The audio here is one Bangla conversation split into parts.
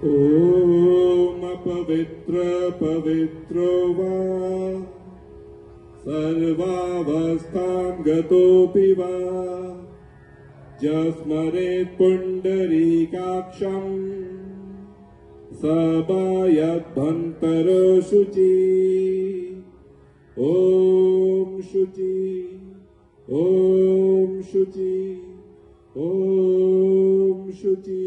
ओम पवित्र पवित्रो वा सर्वावस्थां गतोऽपि वा स्मरेत् पुण्डरीकाक्षं सभायद्भन्तरो शुचि ओम शुचि ओम शुचि ओम शुचि।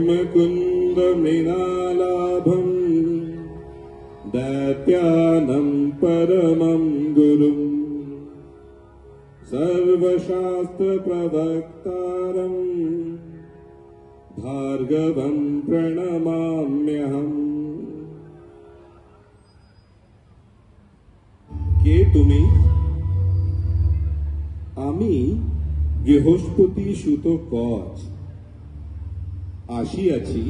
मुकुंद मृणालाभं दैत्यानं परमं गुरुं सर्वशास्त्र प्रवक्तारं भार्गवं प्रणमाम्यहम्। के तुमी? आमी बृहस्पति सुत कच आशियाछि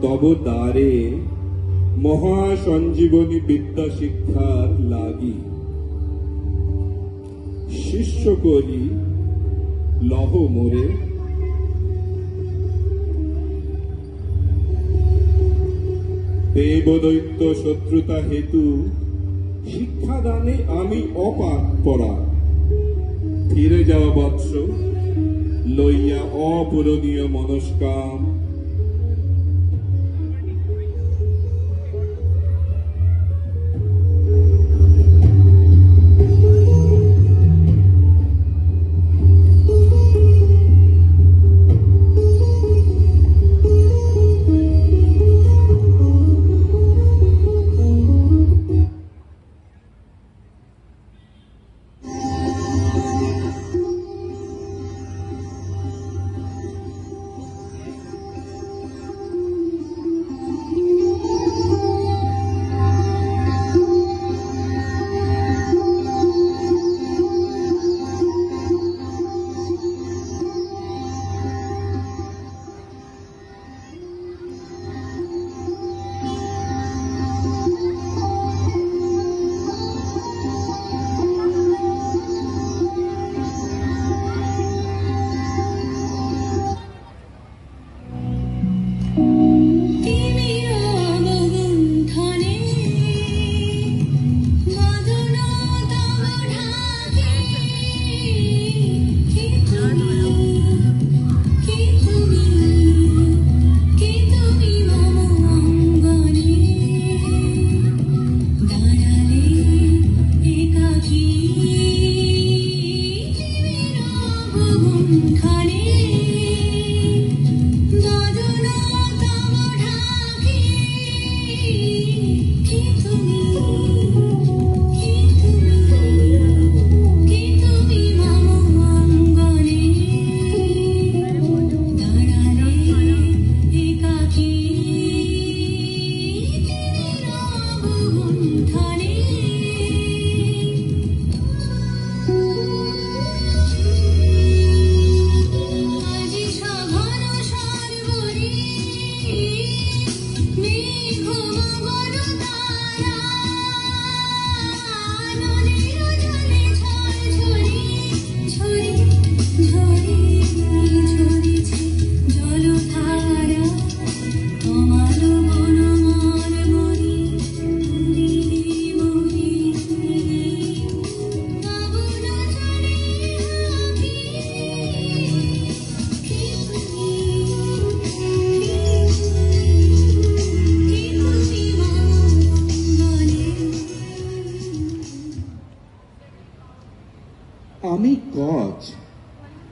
तब द्वारे महासंजीवनी विद्या शिक्षार लागि शिष्य करी लह मोरे देवदैत्य शत्रुता हेतु शिक्षादाने आमी अपाकपरा फिरे जावा बत्स लइया अपूरणीय मनस्काम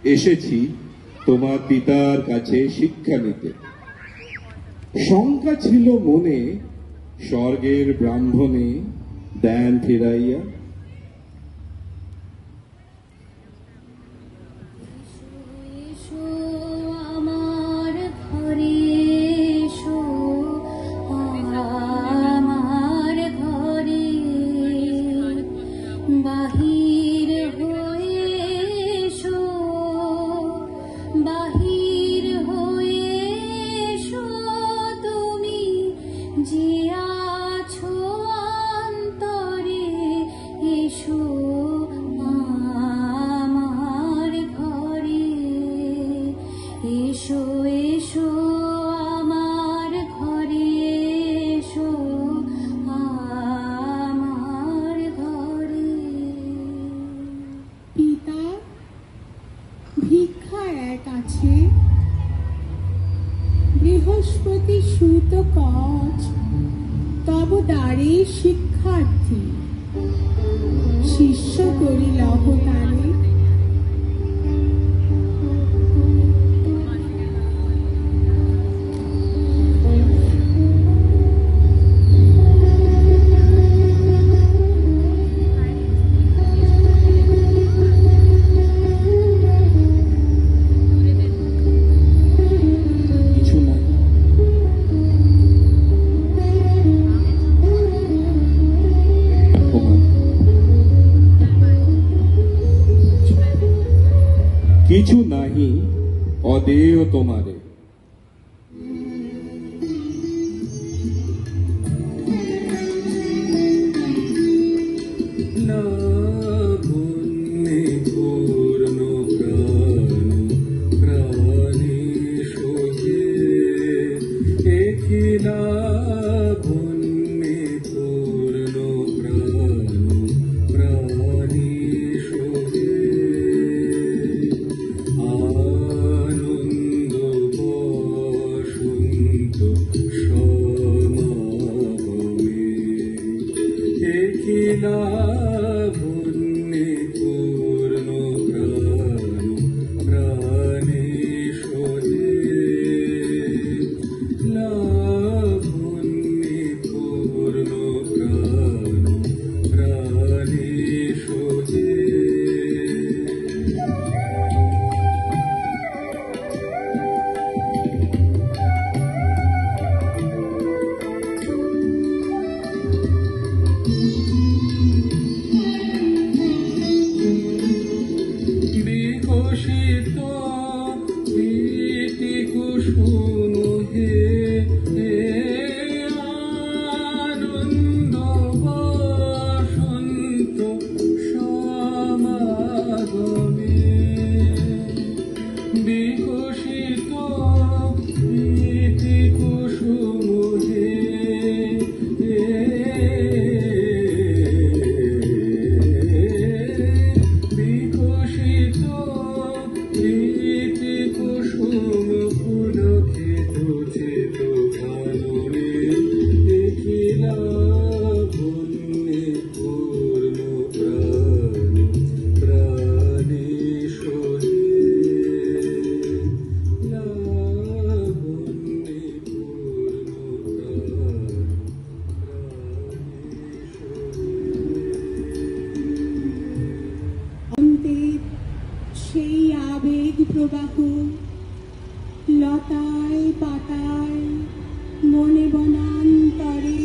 এসেছি তোমার পিতার কাছে শিক্ষা নিতে। শঙ্কা ছিল মনে, স্বর্গের ব্রাহ্মণে দেন ফিরাইয়া। বৃহস্পতি সুত কচ তব দ্বারে শিক্ষার্থী, শিষ্য করি লহতারে। কিছু নাহি অদেয় তোমারে। সেই আবেগ প্রবাহ লতায় পাতায় মনে বনান্তরে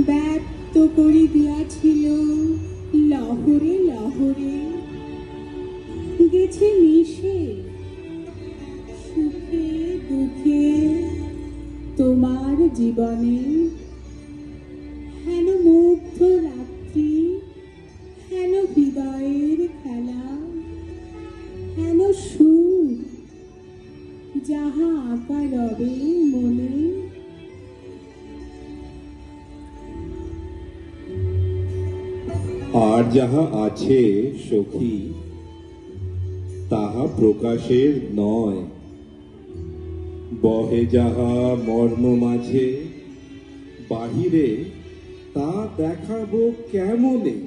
ব্যক্ত করে দিয়াছিল লহরে লহরে, গেছে মিশে সুখে দুঃখে তোমার জীবনে। হেন মুগ্ধ রাত্রি, হেন হৃদয়ের খেলা, হেন সুর যাহা আঁকা রবে মনে। আর যাহা আছে সখী তাহা প্রকাশের নয়, বহে যাহা মর্ম মাঝে বাহিরে তা দেখাবো কেমনে।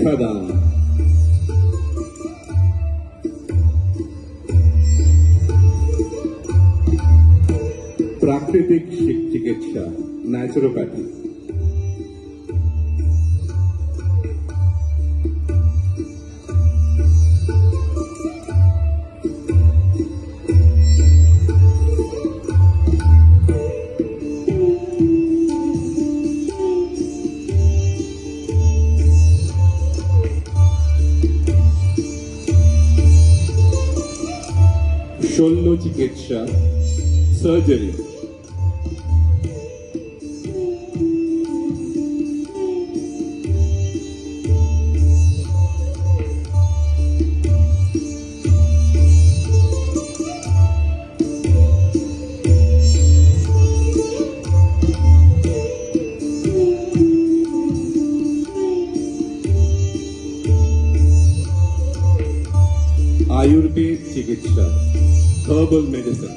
শিক্ষাদান। প্রাকৃতিক চিকিৎসা, ন্যাচুরোপ্যাথি। শল্য চিকিৎসা, সার্জারি। আয়ুর্বেদ চিকিৎসা, হার্বাল মেডিসিন।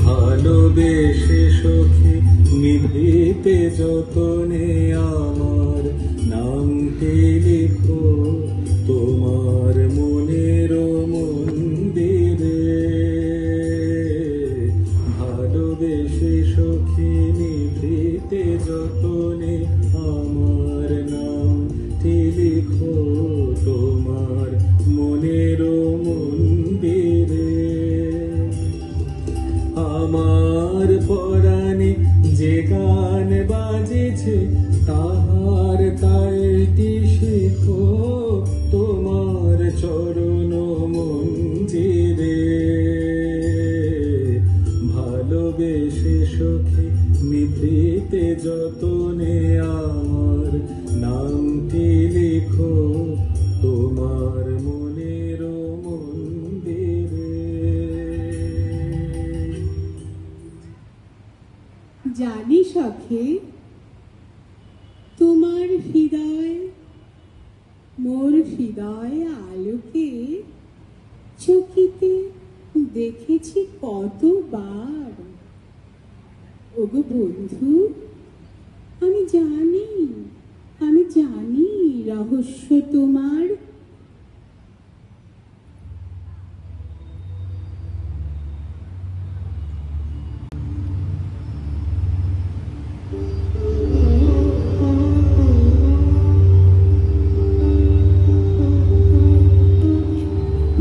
ভালোবেসে সখী নিভৃতে যতনে আমার নামটি লিখো তোমার মনের মন্দিরে। ভালোবেসে সখী নিভৃতে যতনে আমার নামটি লিখো তোমার মনের মন্দিরে। আমার পরাণে যে গান বাজেছে তাহার তালটি শেখো তোমার চরণ মন্দিরে। ভালোবেসে সখী নিভৃতে যতনে আমার নামটি লিখো তোমার মনের মন্দিরে। জানি সখে তোমার হৃদয় মোর হৃদয় আলোকে চকিতে দেখেছি কতবার। ওগো বন্ধু আমি জানি, আমি জানি রহস্য তোমার।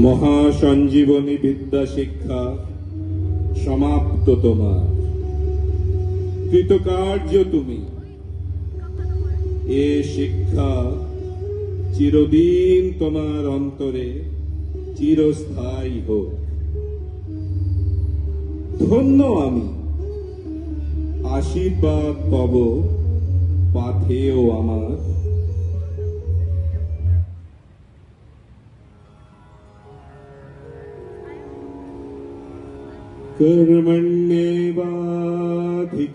মহাসঞ্জীবনী বিদ্যা শিক্ষা সমাপ্ত তোমার। কৃতকার্য তুমি। এ শিক্ষা চিরদিন তোমার অন্তরে চিরস্থায়ী হোক। ধন্য আমি, আশীর্বাদ পাব পাথেও আমার।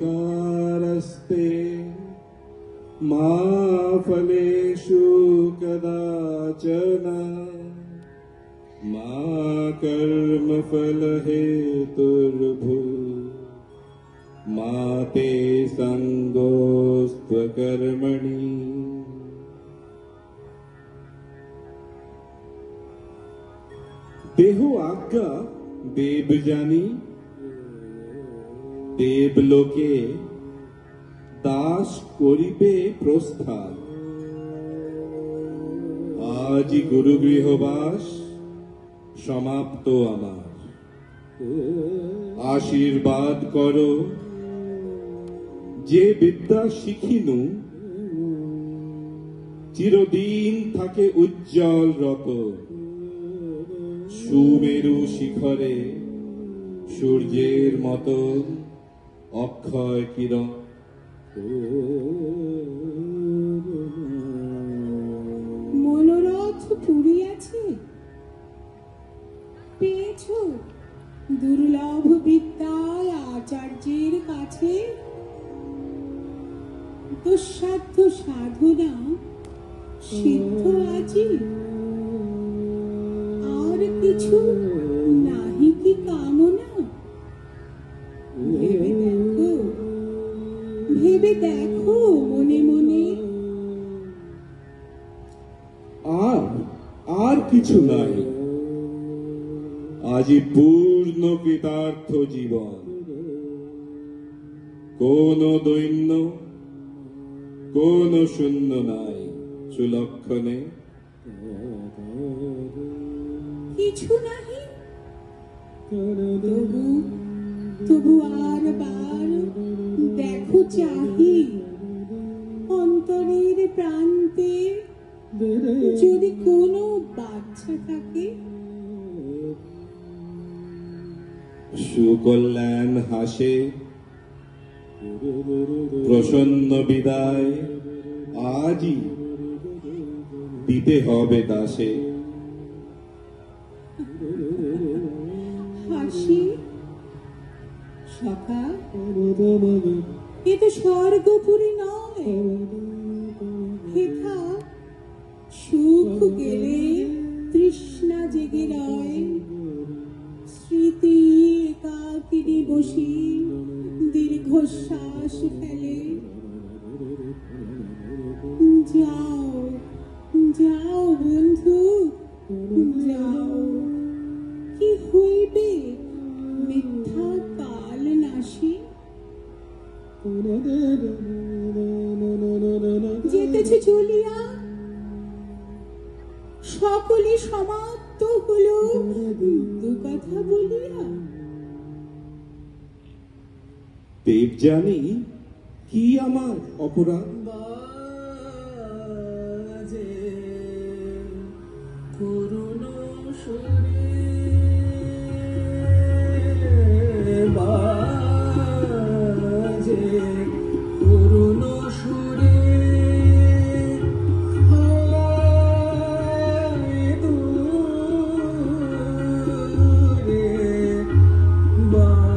कर्मण्येवाधिकारस्ते मा फलेषु कदाचन मा कर्मफलहेतुर्भू मा ते सङ्गोऽस्त्वकर्मणि। देह आज्ञा देव जानी, দেবলোকে দাস করিবে প্রস্থান। আজই গুরুগৃহবাস সমাপ্ত আমার। আশীর্বাদ করো, যে বিদ্যা শিখিনু চিরদিন থাকে উজ্জ্বল রত। সুমেরু শিখরে সূর্যের মতো অক্ষয় কিরণ। মনোরথ পুরিয়াছে, পেয়েছ দুর্লভ বিদ্যায় আচার্যের কাছে। দুঃসাধ্য সাধনা সিদ্ধ আজি, আর কিছু নাহি কি কামনা। ভেবে দেখো, ভেবে দেখো মনে মনে। আর কিছু নাই, আজি পূর্ণ কৃতার্থ জীবন। কোন দৈন্য কোন শূন্য নাই সুলক্ষণে। কিছু নাহি, তবু তবু আর বার দেখো চাহি অন্তরের প্রান্তে। যদি কোনো বাচ্চা থাকে, সুকল্যাণ হাসে প্রসন্ন বিদায় আজই দিতে হবে দাসে। হাসি সখা, এ তো স্বর্গপুরী নয়। হেথা সুখ গেলে তৃষ্ণা জেগে রয়। স্মৃতি একাকিনী বসি দীর্ঘশ্বাস ফেলে। যাও যাও বন্ধু যাও, কি হইবে মিথ্যা কাল নাশি। যেতেছে চলিয়া, সকলে সমাপ্ত হলো দু কথা বলিয়া। দেব জানি কি আমার অপরাধ। করুণ সুরে বাজে, করুণ সুরে হায় দূরে বাজে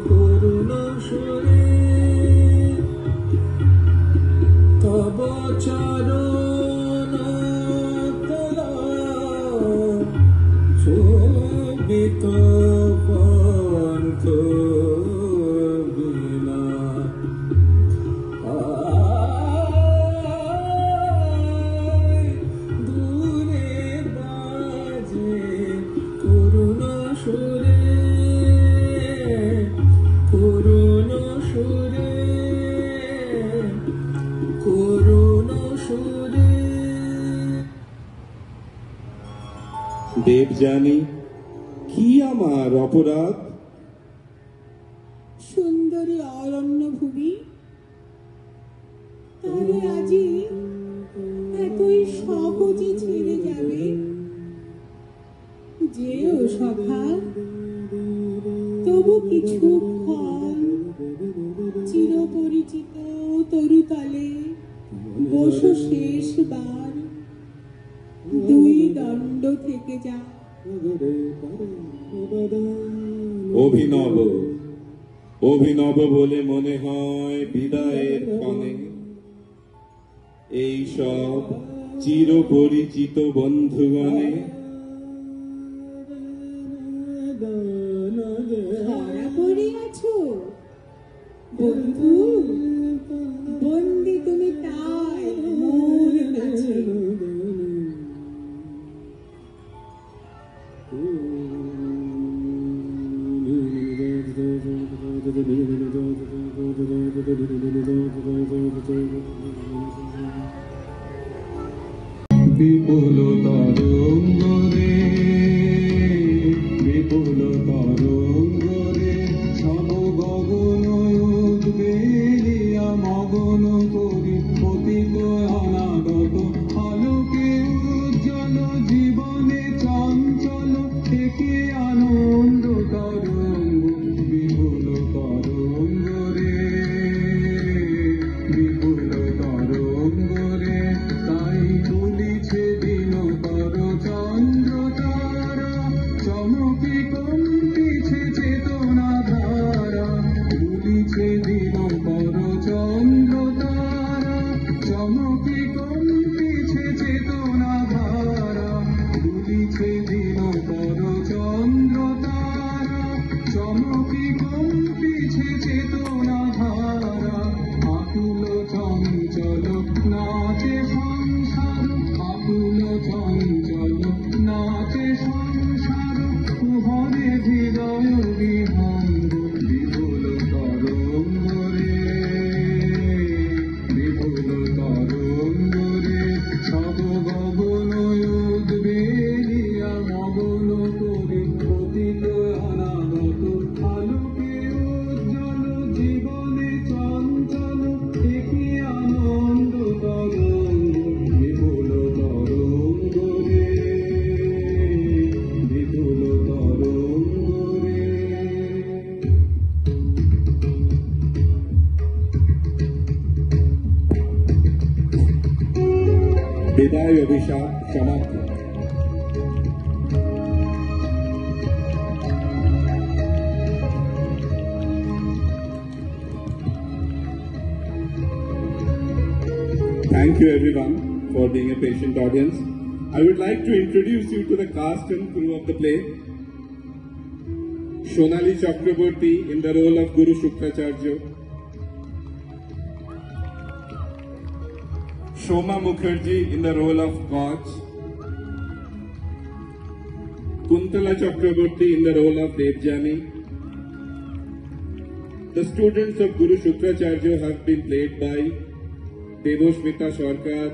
করুণ সুরে। তব চরণ তলা শোভিত স্বার্থ বিনা দূরে বাজে করুণ সুরে করুণ সুরে করুণ সুরে। দেবযানী, কি আমার অপরাধ? সুন্দরী অরণ্য ভূমি তারে আজি এতই সহজে ছেড়ে যাবে? যেও সখা, তবু কিছুক্ষণ চিরপরিচিত তরুতলে বসো শেষবার, দুই দণ্ড থেকে যা। অভিনব অভিনব বলে মনে হয় বিদায়ের ক্ষণে এই সব চিরপরিচিত বন্ধুগণে ধরা পড়িয়াছ বন্ধু, বন্দি তুমি তাই মোর কাছে। বিপুল তরঙ্গরে বিপুল তরঙ্গরে সব গগন উদ্বেলিয়া মগন করি পতিত অনাগত আলোকে উজ্জ্বল জীবনে চঞ্চল থেকে আনন্দ তরঙ্গ বিপুল তরঙ্গরে বিপুল তরঙ্গরে তাই তুলিছে দিনকর চন্দ্র তারা চমকি কম্পিছে চেতনা ধারা তুলিছে দিনকর চন্দ্র তারা চমকি কম্পিছে চেতনা ধারা তুলিছে দিনকর চন্দ্র তারা চমকি কম্পিছে চেতনা ধারা আকুল চঞ্চল নাচে সংসার আকুল চঞ্চল নাচে সংসার কুহরে হৃদয় বিভঙ্গ বিপুল তরঙ্গরে বিপুল তরঙ্গরে সব গগন উদ্বেলিয়া মগন করি পতিত অনাগত আলোকে উজ্জ্বল জীবনে চঞ্চল একই আনন্দ তরঙ্গ বিপুল তরঙ্গরে বিপুল তরঙ্গরে। বিদায় অভিশাপ সমাপ্ত। Thank you everyone for being a patient audience. I would like to introduce you to the cast and crew of the play. Shonali Chakraborty in the role of Guru Shukracharya, Shoma Mukherjee in the role of Koch, Kuntala Chakraborty in the role of Devjani. The students of Guru Shukracharya have been played by Devoshmita Sarkar,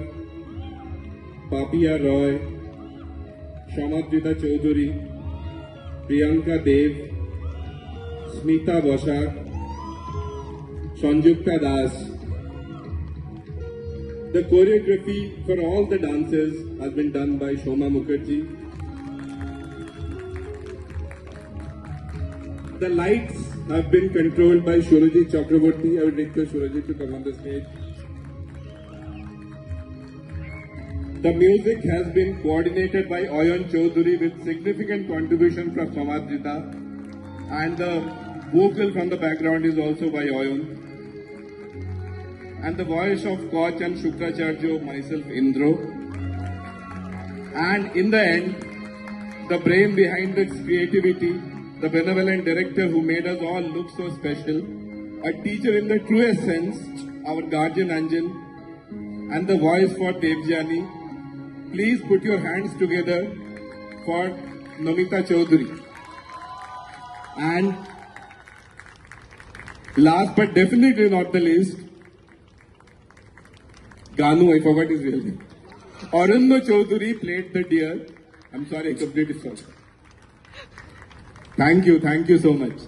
Papiya Roy, Shamadrita Chaudhary, Priyanka Dev, Smita Bosak, Sanjukta Das. The choreography for all the dances has been done by Shoma Mukherjee. The lights have been controlled by Surajit Chakraborty. I would request Surajit to come on the stage. The music has been coordinated by Ayan Chaudhary with significant contribution from Samadrita, and the vocal from the background is also by Ayan. And the voice of Koch and Shukracharya, myself Indro. And in the end, the brain behind its creativity the benevolent director who made us all look so special, a teacher in the truest sense, our guardian angel, and the voice for Devjani. Please put your hands together for Namita Chaudhary. And last but definitely not the least, Ganu, I forgot his real name. Arunno Chaudhary played the deer. I'm sorry, I completely forgot. Thank you so much.